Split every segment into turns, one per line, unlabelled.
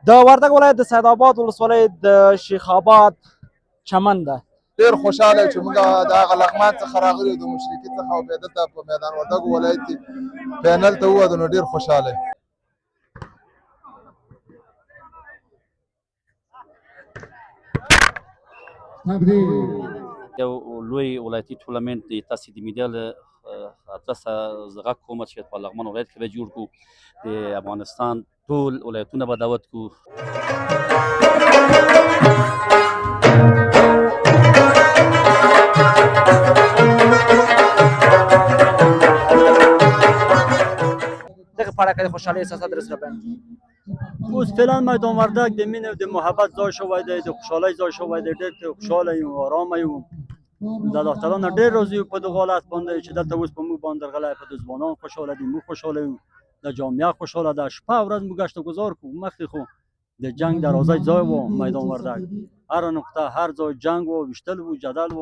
د وردګ ولایت د سید آباد ولسوالۍ د شیخ آباد چمن ده.
ډېر خوشاله چې موږ د هغه لغمان څخه راغلي یو، د مشرقي څخه او بیا دلته په میدان وردګو ولایت کې فینل ته ووتو، نو ډېر خوشاله یم.
یو لوی ولایتي ټورنمنټ دی، تاسې د میډیا له ادرسه زه غږ کوم چې په لغمان ولایت کې به جوړ کړو، د افغانستان ټول ولایتونه به دعوت کړو.
دغه په اړه که د خوشحالۍ احساسات در سره بیان کړي.
اوس فعلا میدان وردګ د مینې او د محبت ځای شوی دی، د خوشحالۍ ځای شوی دی. ډېر خوشحاله یو، ارامه یو. د الله تعالی نه ډېر راضي یو په دغه حالت باندې چې دلته اوس په موږ باندې درغلی، په د ځوانان خوشحاله دي، موږ خوشحاله یو، د جامعه خوشحاله ده. شپه او ورځ موږ ګشت و ګذار کوو. مخکې خو د جنګ دروازه ځای و میدان وردګ، هر نقطه هر ځای جنګ و، ویشتل و، جدل و.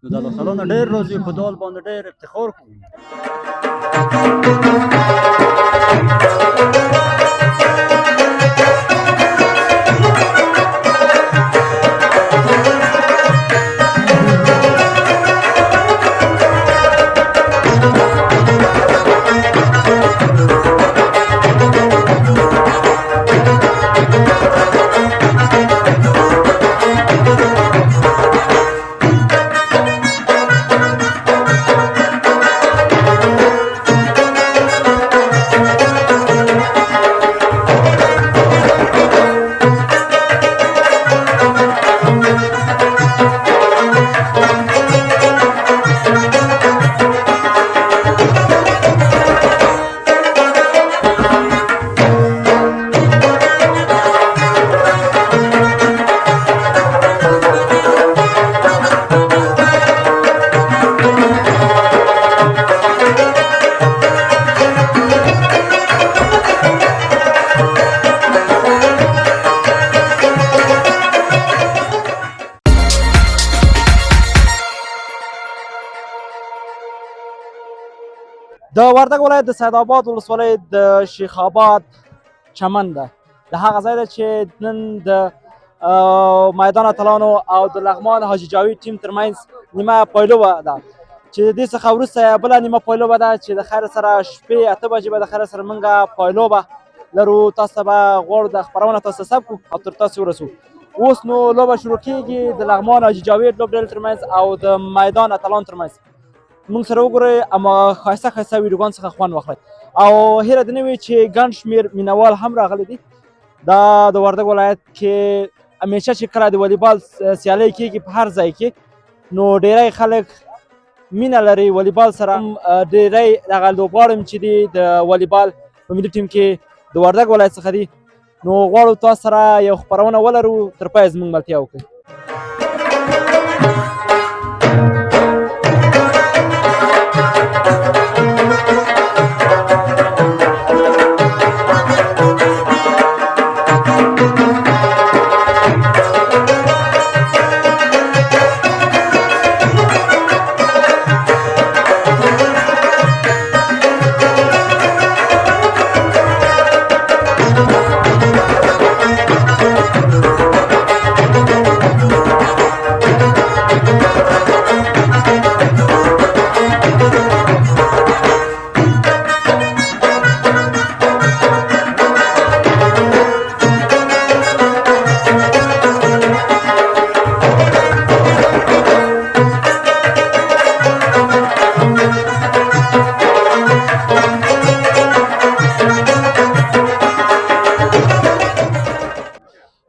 نو د الله تعالی نه ډېر راضي یو، په دال باندې ډېر افتخار کوو.
د وردګ ولایت د سید آباد ولسوالۍ د شیخ آباد چمن ده. د هغه ځای ده چې نن د میدان اتلانو او د لغمان حاجي جاوید ټیم ترمنځ نیمه پایلوبه ده، چې د دې څخه وروسته بله نیمه پایلوبه ده چې د خیر سره شپې 8 بجې به د خیر سره موږ پایلوبه لرو. تاسو ته به غواړو د خپرونه تاسو ته ثبت کړو او تر تاسو ورسو. اوس نو لوبه شروع کېږي د لغمان حاجي جاوید لوبډلې ترمنځ او د میدان اتلانو ترمنځ. موږ سره وګورئ، اما ښایسته ښایسته ویډیوګانو څخه خوند واخلئ. او هیله دې نه وي چې ګڼ شمېر مینوال هم راغلي دي. دا د وردګ ولایت کې همیشه چې کله د والیبال سیالۍ کېږي په هر ځای کې، نو ډېری خلک مینه لري والیبال سره. ډېری دغه لوبغاړي چې دي د والیبال په ملي ټیم کې د وردګ ولایت څخه دي. نو غواړو تاسو سره یو خپرونه ولرو، تر پایه زموږ ملتیا وکړئ.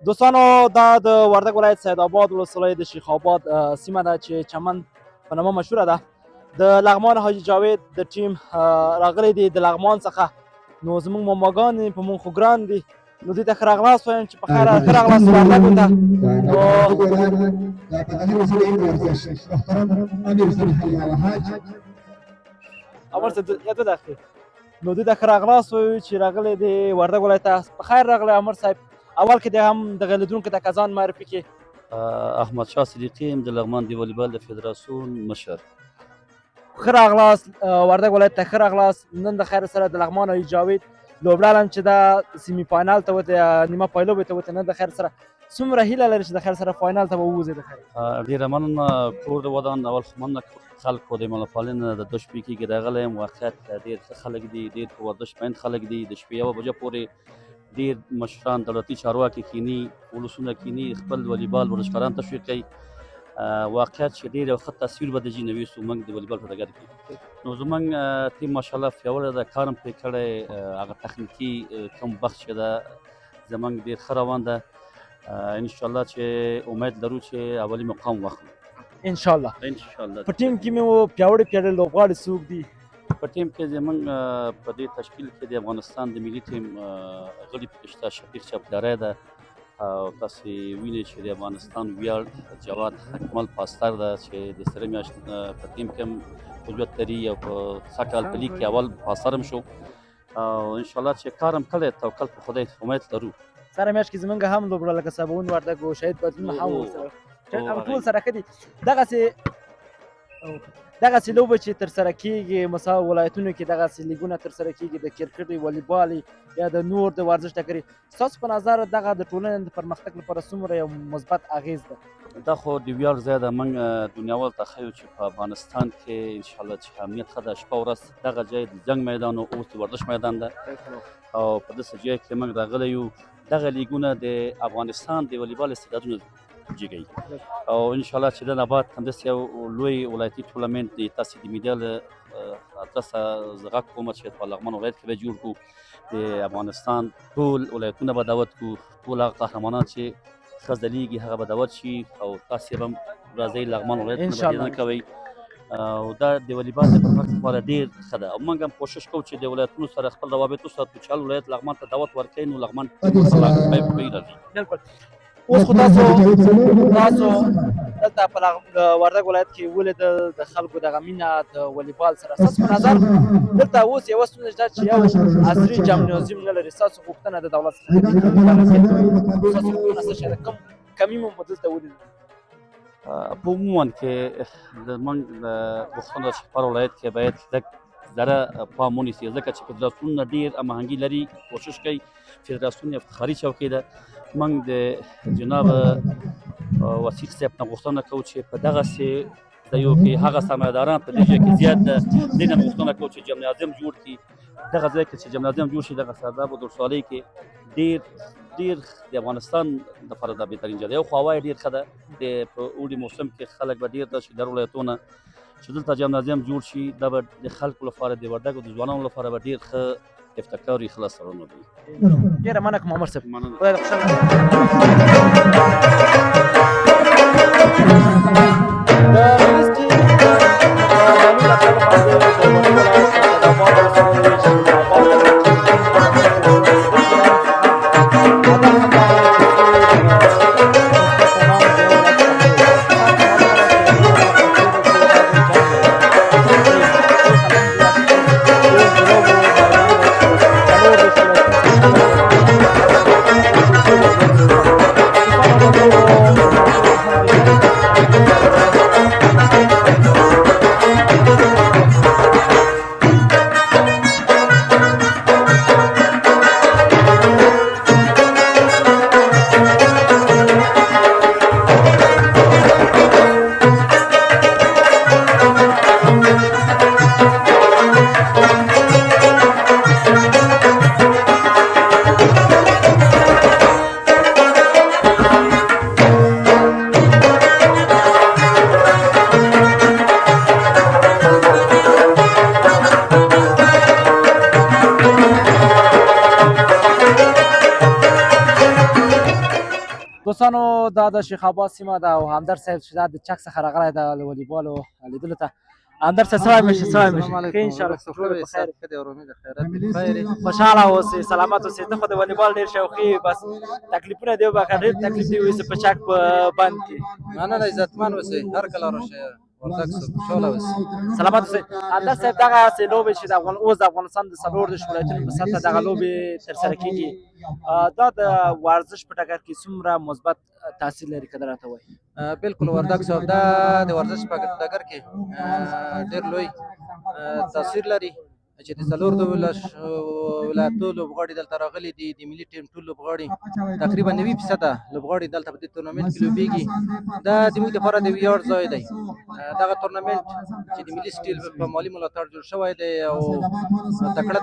دوستانو، دا د وردګ ولایت سید آباد ولسوالۍ د شیخ آباد سیمه ده چې چمن په نامه مشهوره ده. د لغمان حاجي جاوید د ټیم راغلی دی د لغمان څخه. نو زموږ ماماګان په موږ خو ګران دي، نو دوی ته ښه راغلاست وایم چې په خیر ښه راغلاست وردګو ته. نو دوی ته ښه راغلاست وایو چې راغلی دی وردګ ولایت ته. په خیر راغلی امر صاحب. اول کې د هم دغه لیدونکو ته که ځان معرفي کړې.
احمد شاه صدیقي یم، د لغمان د والیبال د فدراسیون مشر.
ښه راغلاست وردګ ولایت ته، ښه راغلاست. نن د خیر سره د لغمان حاجي جاوید لوبډال چې دا سیمی فاینال ته وته نیمه پایلوبې ته وته نه د خیر سره څومره هیله لري چې د خیر سره فاینال ته به ووځي د خیر
ډیره مننه کور د ودان اول خو مننه خلکو د ملفالین د دوه شپې کې راغلی یم واقعیت ډېر ښه خلک دي ډېر په ورزش میند خلک دي د شپې 1 بجه پورې ډېر مشران دولتي چارواکي کینی ولسونه کینی خپل والیبال ورزشکاران تشویق کوي واقعیت چې ډېر یو ښه تصویر به د جي نویسو موږ د والیبال په ډګر کې نو زموږ ټیم ماشاءالله پیاوړی ده کار هم پرې کړی هغه تخنیکي کم بخت چې ده زموږ ډېر ښه روان ده انشاءالله چې امید لرو چې اولي مقام واخلو
انشاءالله
انشاءالله
په ټیم کې مې پیاوړي لوبغاړي څوک دي
په ټیم کې زموږ په دې تشکیل کې د افغانستان د ملي ټیم غړي پکې شته شفیق چاپلاری ده او تاسې وینئ چې د افغانستان ویاړ جواد اکمل پاستر ده چې د ستړي میاشت په ټیم کې هم حجت لري او په سږ کال په لیګ کې اول پاستر هم شو او انشاءالله چې کار هم کړی توکل په خدای امید لرو
سره میاشت کې زمونږ هم لوبډله لکه صابون وردګ او شهید بدلون هم ورسره ټول سره ښه دي دغسې لوبه چې ترسره کیږي مثلا ولایتونو کې دغسې لیګونه ترسره کیږي د کرکټ والیبال یا د نور د ورزش ټکرې ستاسو په نظر دغه د ټولنې د پرمختګ لپاره څومره یو مثبت اغیز ده
دا خو د ویاړ ځای ده موږ دنیاوال ته ښیو چې په افغانستان کې انشاءالله چې امنیت ښه ده شپه ورځ دغه ځای د جنګ میدان او اوس د ورزش میدان ده او په داسې ځای کې موږ راغلی یو دغه لیګونه د افغانستان د والیبال استعدادونه جګوي او انشاءالله چې دنه بعد همداسې یو لوی ولایتي ټورنمنټ د تاسې د میډیا له ادرسه زه غږ کوم چې په لغمان ولایت کې به جوړ کړو د افغانستان ټول ولایتونه به دعوت کړو ټول هغه قهرمانان چې ښه ځلیږي هغه به دعوت شي او تاسې به هم راځئ لغمان ولایت نه به نه کوئ او دا د والیبال د پرمختګ لپاره ډېر ښه ده او موږ هم کوشش کوو چې د ولایتونو سره خپل روابط وساتو چې هر ولایت لغمان ته دعوت ورکوي نو لغمان
بالکل اوس خو تاسو دلته په وردګ ولایت کې ولیدل د خلکو دغه مینه د والیبال سره ستاسو په نظر دلته اوس یوه ستونزه شته چې یو عصري جمنازیوم نه لري ستاسو غوښتنه د دولت څخه ستاسو غوښتنه څه شی ده کوم کمی مو دلته ولیدل
په عموما کې زموږ غوښتنه ده چې هر ولایت کې باید لږ ذره پام ونیسي ځکه چې فدراسیونونه ډېر هماهنګي لري کوشش کوي فدراسیون افتخاري چوکۍ ده موږ د جناب وثیق صاحب نه غوښتنه کوو چې په دغسې ځایو کې هغه سرمایه‌داران په دې ځای کې زیات ده دې نه غوښتنه کوو چې جمنازیم جوړ کړي دغه ځای کې چې جمنازیم جوړ شي دغه سرداب ولسوالۍ کې ډېر د افغانستان لپاره دا بهترین ځای دی یو خو هوا یې ډېر ښه ده په اوړي موسم کې خلک به ډېر راشي د هر ولایتونه چې دلته جمنازیم جوړ شي دا به د خلکو لپاره د وردګو د ځوانانو لپاره به ډېر ښه افتکار خلاص سرونه دي
ډېره مننه کوم عمر صاحب
مننه
خدای دې خوشحاله د مېز ټیم معلومه طالب باندې د دوستانو دا د شیخ آباد سیمه ده او همدرد صاحب چې دا د چک څخه راغلی ده د والیبالو لیدلو ته همدرد صاحب سلام میشه ښه انشاءالله خوشحاله اوسئ سلامت اوسئ ته خو د والیبال ډېر شوقي بس تکلیفونه دې وبخښه ډېر تکلیف دې وایي په چک په بند کې
مننه عزتمن اوسئ هر کله راشئ وردګ خوشحاله اوسئ
سلامت اوسئ همدرد صاحب دغسې لوبې چې اوس د افغانستان د څلور دېرش ولایتونو په سطحه دغه لوبې ترسره کېږي دا د ورزش په ډګر کې څومره مثبت تاثیر لري که راته وایي
بالکل وردګ صاحب دا د ورزش په ډګر کې ډېر لوی تاثیر لري چې د څلور د ولایتو لوبغاړي دلته راغلي دي د ملي ټیم ټول لوبغاړي تقریبا 90% لوبغاړي دلته په دې تورنمنت کې لوبېږي دا زموږ لپاره د ویاړ ځای دی دغه تورنمنت چې د ملي سټیل په مالي ملاتړ جوړ شوی دی او تکړه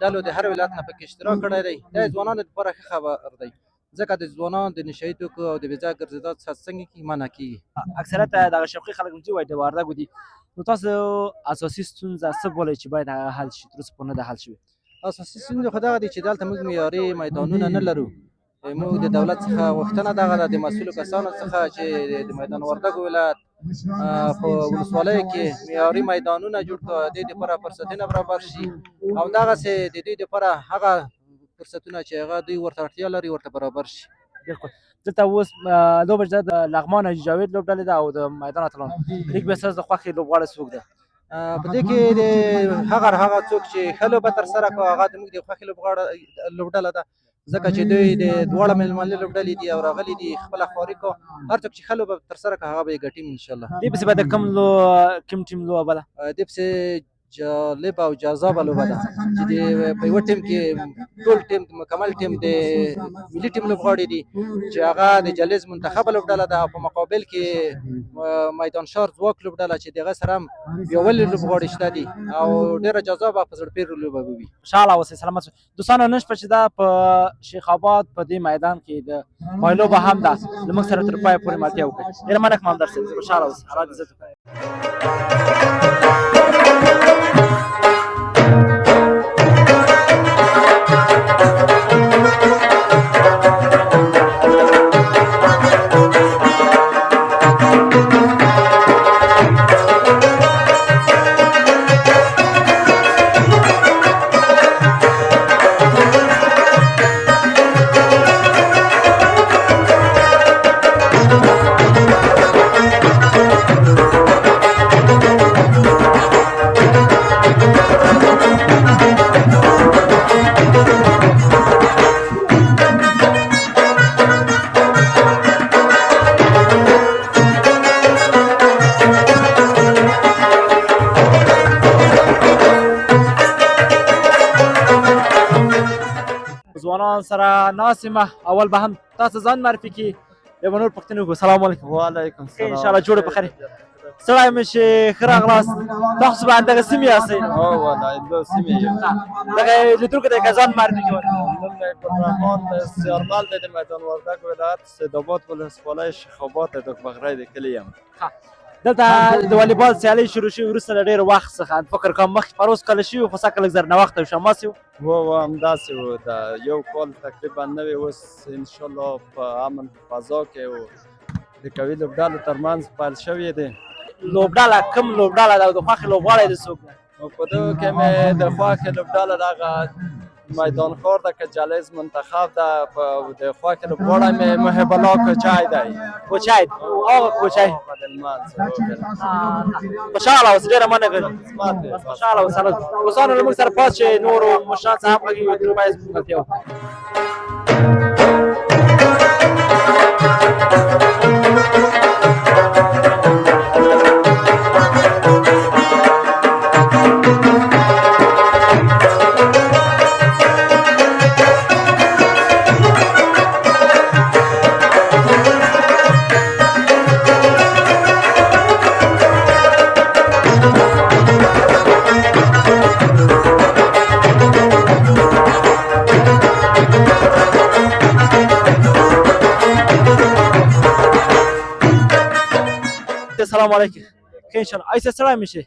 ډلو د هر ولایت نه پکې اشتراک کړی دی دا ځوانانو لپاره ښه خبر دی ځکه د ځوانانو د نشهیي توکو او د بېځایه ګرځېدا څخه څنګه کې منع کېږي
اکثریت دغه شوقي خلک چې وایي د وردګو دي نو تاسو اساسي ستونزه څه بولئ چې باید هغه حل شي تر اوسه پورې نه ده حل شوې
اساسي ستونزه خو دغه دی چې دلته موږ معیاري میدانونه نه لرو موږ د دولت څخه غوښتنه دغه ده د مسؤلو کسانو څخه چې د میدان وردګو ولایت په ولسوالیو کې معیاري میدانونه جوړ کړو د دې لپاره فرصتونه برابر شي او دغسې د دوی لپاره هغه فرصتونه چې هغه دوی ورته اړتیا لري ورته برابر شي
بالکل دلته اوس لوبه چې د لغمان حاجي جاوید لوبډلې ده او د میدان اتلان لیک به ستاسو د خوښې لوبغاړی څوک ده
په دې کې د هغه څوک چې ښه لوبه ترسره کړه هغه زموږ د خوښې لوبډله ده ځکه چې دوی د دواړه ملي لوبډلې دي او راغلي دي خپله خواري کړو هر څوک چې ښه لوبه ترسره کړه هغه به یې ګټي انشاءالله
دې پسې به د کوم ټیم لوبه ده
دې پسې جالب او جذابه لوبه ده چې په یوه ټیم کې ټول ټیم مکمل ټیم د ملي ټیم لوبغاړي دي چې هغه د جلیز منتخبه لوبډله ده او په مقابل کې میدان شار ځواک لوبډله چې دغه سره هم یوولې لوبغاړي شته دي او ډېره جذابه په زړه پورې لوبه به وي
خوشحاله اوسئ سلامت اوسئ دوستانو نن شپه چې دا په شیخ آباد په دې میدان کې د پایلوبه هم ده زموږ سره تر پایه پورې ملتیا وکړئ ډېره مننه کوم همدرد صاحب خوشحاله اوسئ الله دې عزت وکړي ځوانان سره ناست یم اول به هم تاسو ځان معرفي کړي بیا به نور پوښتنې وکړو سلام علیکم
وعلیکم
ښه انشاءالله جوړ بخیر سړی مې چې ښه راغلاست تاسو به همدغه سیمې یاستئ نو
هو والله دو سیمې یم
دغه لیدونکو ته یې که ځان معرفي کړي
نوم مې ګلرحمان سیارمل دی د میدان وردګ ولایت سیدآباد ولسوالۍ شیخ آباد د بغرۍ د کلي یم
دلته د والیبال سیالۍ شروع شوي وروسته له ډېر وخت څخه فکر کوم مخکې پروس کله شوي خو سکه لږ زر ناوخته شو هماسې
و همداسې و د یو کال تقریبا نوی اوس انشاءالله په امن فضا کې و د قوي لوبډالو ترمنځ پیل شوی دی
لوبډاله کوم لوبډاله ده او د خوښې لوبغاړی د څوک ده
نو په دغه کې مې د خوښې لوبډاله دغه میدان ښار ده که جلیز منتخب ده د خوښې لوبغاړی مې محب الله کوچی دی
کوچی هغه کوچی خوشحاله اوسئ ډېره مننه کوم خوشحاله اوسئ دوستانو له موږ سره پاس چې نورو مشران څخه هم غږېږي تر پایه زموږ ملتیا وکړي السلام علیکم ښه انشاءالله ایسه سړی مې شي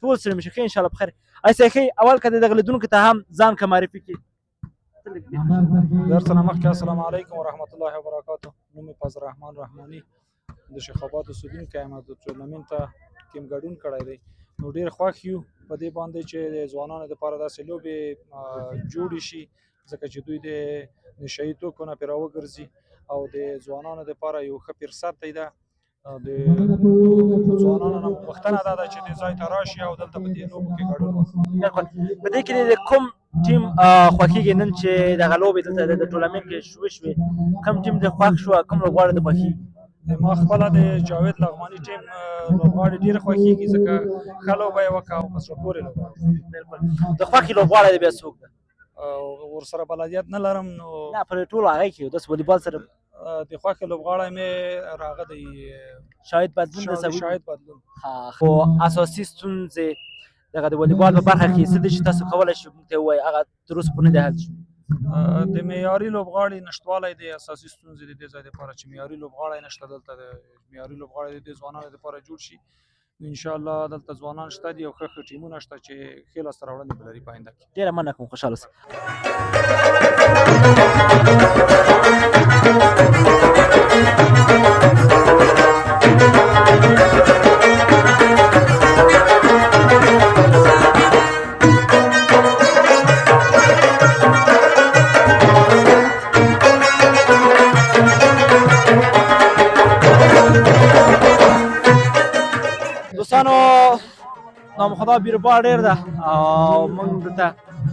ټول سړي مې شي ښه انشاءالله بخیر ایسه ښه اول که د دغه لیدونکو ته هم ځان که معرفي کړي
درسنا مخکې السلام علیکم ورحمت الله وبرکاته نوم مې فضل رحمان رحماني د شیخ آباد اوسېدونکی یم د ټورنمنټ ته کې م ګډون کړی دی نو ډېر خوښ یو په دې باندې چې د ځوانانو دپاره داسې لوبې جوړې شي ځکه چې دوی د نشهیي توکو نه پرې راوګرځي او د ځوانانو دپاره یو ښه فرصت دی ده د ځوانانو نه غوښتنه دا ده چې دې ځای ته راشي او دلته په دې لوبو کې ګډون وکړي
بالکل په دې کې د کوم ټیم خوښېږي نن چې دغه لوبې دلته د ټورنمنټ کې شوې کوم ټیم دې خوښ شو کوم لوبغاړی دې خوښېږي
ما خپله د جاوید لغماني ټیم لوبغاړي ډېر خوښېږي ځکه ښه لوبه یې وکړه او په زړه پورې لوبه
د خوښې لوبغاړی دی بیا څوک ده
ورسره بلدیت نه لرم نو
نه پر ټولو هغې کې داسې والیبال سره
د خوښې لوبغاړی مې راغه دی
شاهد بدلون د
شاهد بدلون
خو اساسي ستونزې دغه د والیبال په برخه کې څه دي چې تاسو کولی شئ موږ ته ووایي هغه تر اوسه پورې نه دی حل شوي
د معیاري لوبغاړي نشتوالی د اساسي ستونزې د دې ځای دپاره چې معیاري لوبغاړی نشته دلته د معیاري لوبغاړی د دې ځوانانو دپاره جوړ شي انشاءالله دلته ځوانان شته دي او ښه ټیمونه شته چې ښې لاسته راوړنې به لري په آینده کې
ډېره مننه کوم خوشحاله اوسئ دوستانو نامخدا بیروبار ډېر ده او موږ دلته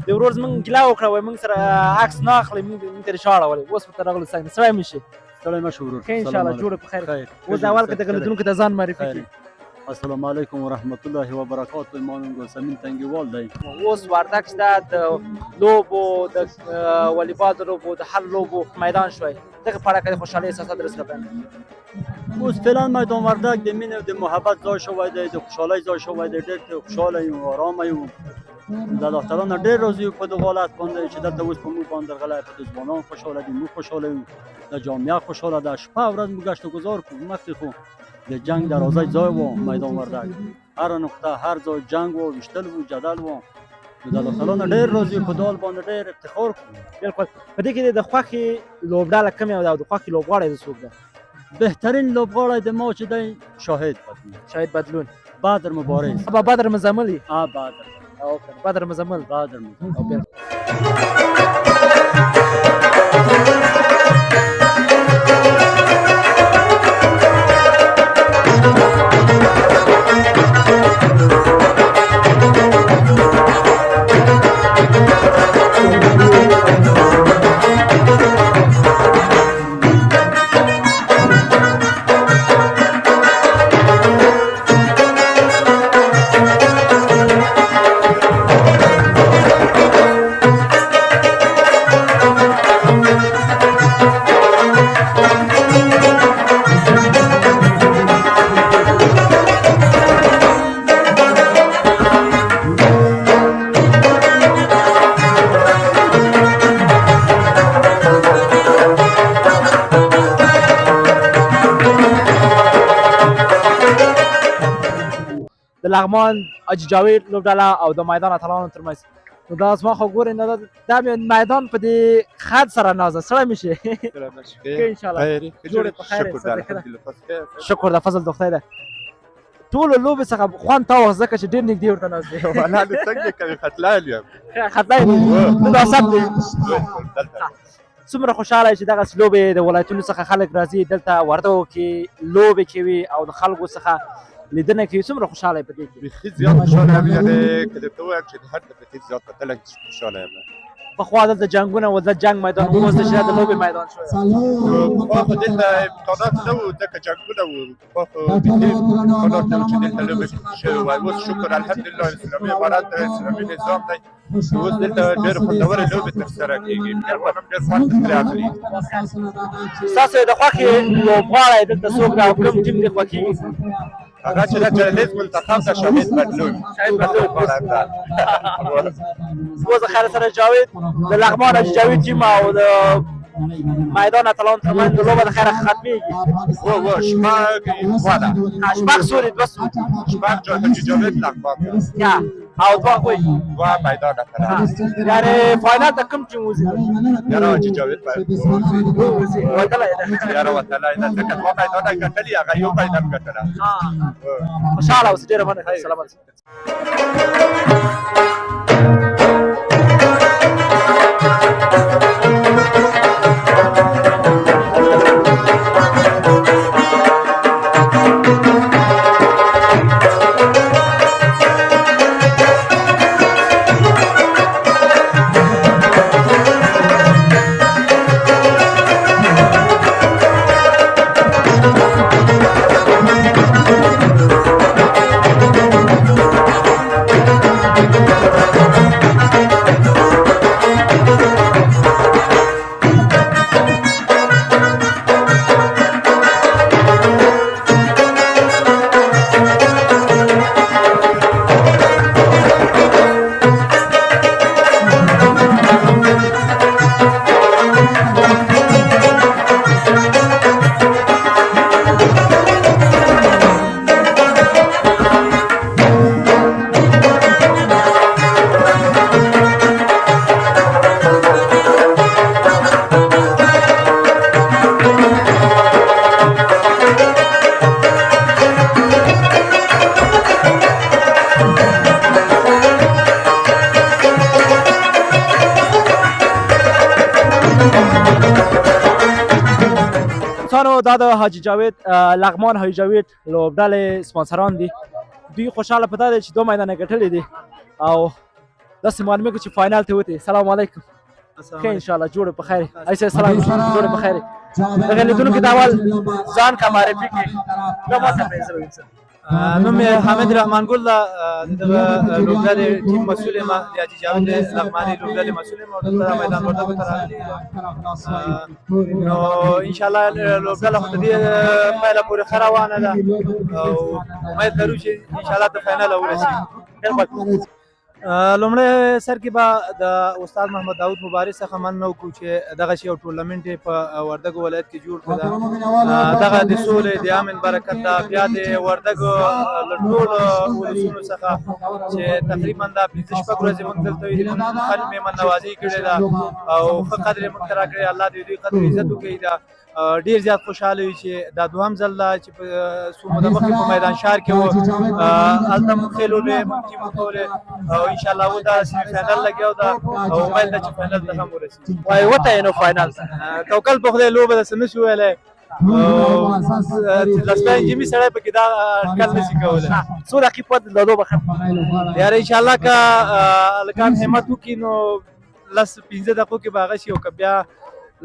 د ورور زموږ ګیله وکړه وایي موږ سره عکس نه اخلئ موږ ترې شا اړولې اوس ورته راغلو څنګه سړی مې شي
ستړی مه شو ورور
ښه انشاءالله جوړه په خیر اوس اول که دغه لیدونکو ته ځان معرفي کړي
السلام علیکم ورحمت الله وبرکاتو ما نوم ګلسمین تنګیوال دی
اوس وردګ شته د لوبو د والیبال د لوبو د هر لوبو میدان شوی دغه په اړه که د خوشحالۍ احساسات درسره بیان کړئ
اوس فعلا میدان وردګ د مینې او د محبت ځای شوی دی د خوشحالۍ ځای شوی دی ډېر خوشحاله یو ارامه یو د الله تعالی نه ډېر راضي یو په دغه حالت باندې چې دلته اوس په موږ باندې درغلی په د ځوانان خوشحاله دي موږ خوشحاله یو د جامعه خوشحاله ده شپه ورځ موږ ګشت و ګذار کوو مخکې خو د جنگ دروازه ځای و میدان وردګ هر نقطه هر ځای جنگ و ویشتل و جدل و د الله تعالی نه ډېر راضي یو په دال باندې ډېر افتخار کوو
بلکل په دې کې د خوښې لوبډله کومې ده او د خوښې لوبغاړی د څوک ده
بهترین لوبغاړی د ما چې دی شاهد بدلون
شاهد بدلون
بدر مبارز
ابا بدر مزملی
بدر
بدر مزمل
بدر مزمل
او بل د لغمان حاجي جاوید لوبډله او د میدان اتلانو ترمنځ نو دا زما خو ګورې نو دا میدان په دې خط سره نازه سړی مې شي ښه انشاءالله جوړې په خیر شکر د فضل د خدای ده ټولو لوبې څخه خوند تا واخیست ځکه چې ډېر نږدې ورته ناست دی
والله دې څنګه کوي ختلایل یم
ختلای دی دا سم دی څومره خوشحاله یې چې دغسې لوبې د ولایتونو څخه خلک راځي دلته وردګو کې لوبې کوي او د خلکو څخه لیدنه کوي څومره خوشحاله یې په دې کې
بیخي زیات خوشحاله یم یعنې که درته ووایم چې د هر نه بیخي زیات په تله خوشحاله یم
پخوا دلته جنګونه و د جنګ میدان و اوس د شاید د لوبې میدان شوی
پخوا خو دلته امکانات نه وو ځکه جنګونه وو پخوا خو بیخي امکانات نه وو چې دلته لوبې شوې وای اوس شکر الحمدلله اسلامي امارت دی اسلامي نظام دی اوس دلته ډېرې خوندورې لوبې ترسره کېږي مېلمانه هم ډېر خوند ترې اخلي
ستاسو د خوښې لوبغاړی دلته څوک ده او کوم ټیم دې خوښېږي
هغه چې د جهیز منتخب د شاهد بدلون
اوس د خیر سره جاوید د لغمان حاجي جاوید ټیم او د میدان اتلان ترمنځ لوبه د خیره ختمېږي
شپږ واده
شپږ سوري دوه سوري
شپږ حاجي جاوید لغمان
یا او دوه کوی
دوه میدان اتلان
یعنې فاینل ته کوم ټیم وځي
یاره حاجي جاوید باید
وځي وتلی ده
یاره وتلی ده ځکه دوه میدانه یې ګټلي هغه یو میدان ګټله
خوشحاله اوسئ ډېره مننه سلامت دوستانو دا د حاجي جاوید لغمان حاجي جاوید لوبډلې سپانسران دي. دوی خوشحاله په دا دی چې 2 میدانه ګټلې دي او داسې معلومه چې فاینال ته وتې. سلام علیکم. ښه انشاءالله جوړ په خیر. ایسه سلام جوړ په خیر. دغه لیدونکو د اول ځان کا معرفي کړي. دا ما ته پېژنئ.
نوم یې حامد رحمان ګل ده. دغه لوبډلې ټیم مسؤل یم، د حاجي جاوید لغماني لوبډلې مسؤل یم او دلته میدان وردګو ته راغلي نو انشاءالله لوبډله خو د دې پیله پورې ښه روانه ده او امید لرو چې انشاءالله د فایناله ورسېږي. لومړی سر کې به د استاد محمد داود مبارک څخه مننه وکړو چې دغسې یو ټورنمنټ یې په وردګو ولایت کې جوړ کړی ده. دغه د سولې د امن برکت ده. بیا د وردګو له ټولو ولسونو څخه چې تقریبا دا 15 ورځې موږ دلته وي خلک مېهمان نوازي کړې ده او ښه قدر یې موږ ته راکړی. الله دې دوی قدر عزت وکړي. دا ډېر زیات خوشحاله یو چې دا دوهم ځل ده چې په څو موده مخکې په میدان شهر کې وو، هلته موږ ښې لوبې موږ ټیم وکولې او انشاءالله و دا سیمي فاینل لګیا ده او امید ده چې فاینل ته هم ورسېږي.
وایي وته نو فاینل ته
توکل په خدای لوبه ده څه نشو ویلی لسپنجمي سړی پکې دا اټکل نشي کولی.
څو دقیقې پاتې د لوبه ختم
یاره انشاءالله که هلکان همت وکړي نو 10-15 دقیقو کې به هغه شي او که بیا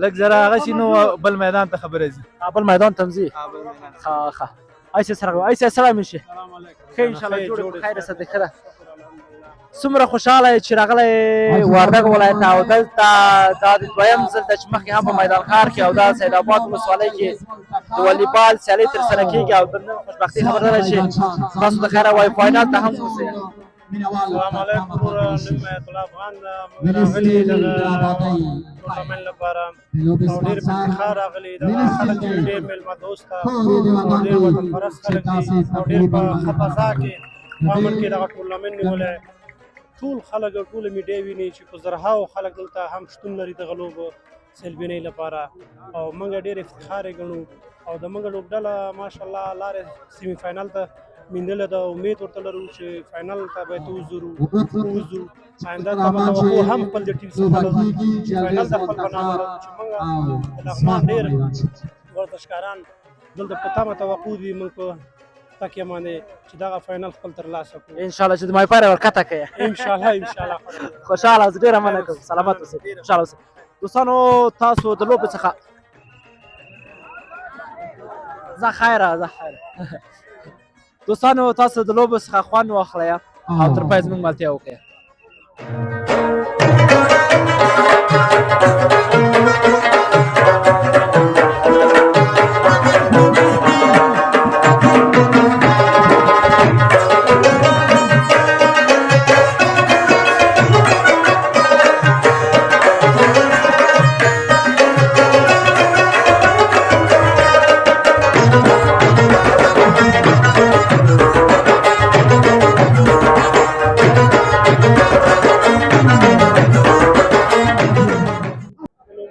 لږ زره هغه شي نو بل میدان ته خبره ځي.
بل میدان ته ځي. ښه ایسه سره ایسه سلام شي. ښه انشاءالله جوړ په خیر صدقه ده. څومره خوشحاله چې راغلی وردګ ولایت او دلته دا د دویم ځل ده چې مخکې هم په میدان ښار کې او دا سید آباد ولسوالۍ کې د والیبال سیالۍ ترسره کېږي او د نن خوشبختي خبره ده چې تاسو د خیره وایي فاینال ته هم اوسئ.
السلام علیکم. نوم مې ایت الله افغان ده. موږ راغلي دغه ټورنمنټ لپاره او ډېر په افتخار راغلي. دغه خلک چې ډېر میلمه دوست او ډېر وطن پرست خلک دي او ډېر په ښه فضا کې په امن کې دغه ټورنمنټ نیولی. ټول خلک او ټوله میډیا ویني چې په زرهاو خلک دلته هم شتون لري دغه لوبو سیلبینۍ لپاره او موږ ډېر افتخار یې ګڼو او د موږ لوبډله ماشاءالله لارې سیمي فاینل ته میندلې ده. امید ورته لرو چې فاینل ته باید ووځو. آینده ته به توقع هم خپل د ټیم څخه لرو چې فاینل ته خپل بنامه لرو چې موږ د لغمان ډېر ورزشکاران دلته په تمه توقع دي موږ په تکیه باندې چې دغه فاینل خپل ترلاسه کړو.
انشاءالله چې د مای پاره ورکته کوي.
انشاءالله
خوشحاله اوسئ. ډېره مننه کوم. سلامت اوسئ. خوشحاله اوسئ. دوستانو تاسو د لوبې څخه زه خیره دوستانو تاسو د لوبو څخه خوند واخلئ او تر پایه زموږ ملتیا وکړئ.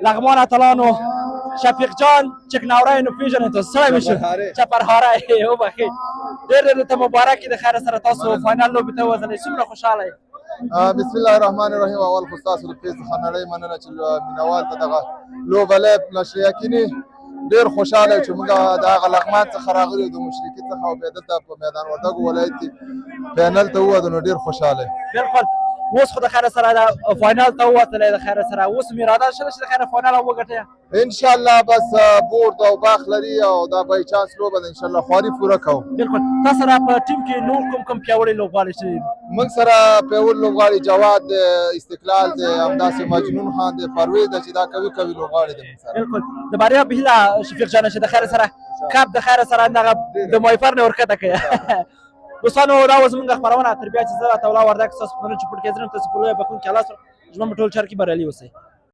لغمان اتلانو شفیق جان چکناورای نو پیژنئ تاسو سړی مې شو چپرهاری وبخښئ. ډېر درته مبارک د خیره سره تاسو فاینل لوبې ته ووتلئ. څومره خوشحاله یې؟
بسم الله الرحمن الرحیم. اول خو ستاسو د فیس څخه نړۍ مننه چې مینوال ته دغه لوبه لایب نشریه کړي. ډېر خوشحاله چې موږ د هغه لغمان څخه راغلي یو د مشرقي څخه او بیا دلته په میدان وردګو ولایت کې فاینل ته ووتو نو ډېر خوشحاله یم.
بالکل. اوس خو د خیره سره د فاینل ته ووتلی د خیره سره اوس مې اراده شته چې د خیره فاینل هم وګټئ.
انشاءالله بس بورد او باغ لري او دا بای چانس لوبه ده انشاءالله خواري پوره کوو.
بالکل. تا سره په ټیم کې نور کوم پیاوړي لوبغاړي شته دي؟
موږ سره پیاوړي لوبغاړي جواد دی، استقلال دی، همداسې مجنون خان دی، پرویز دی چې دا قوي لوبغاړي دي موږ سره.
بالکل. د بریا په هیله شفیق جان چې د خیره سره کاپ د خیره سره دغه د مایفر نه ورکته کوي. دوستانو دا اوس زموږ خپرونه تر بیا چې زه راته ولا وردګ ستاسو په نن چې پوډکاسټ درم تاسو په لویه بخون کې الله سره ژوند ټول چار کې بریالي اوسئ.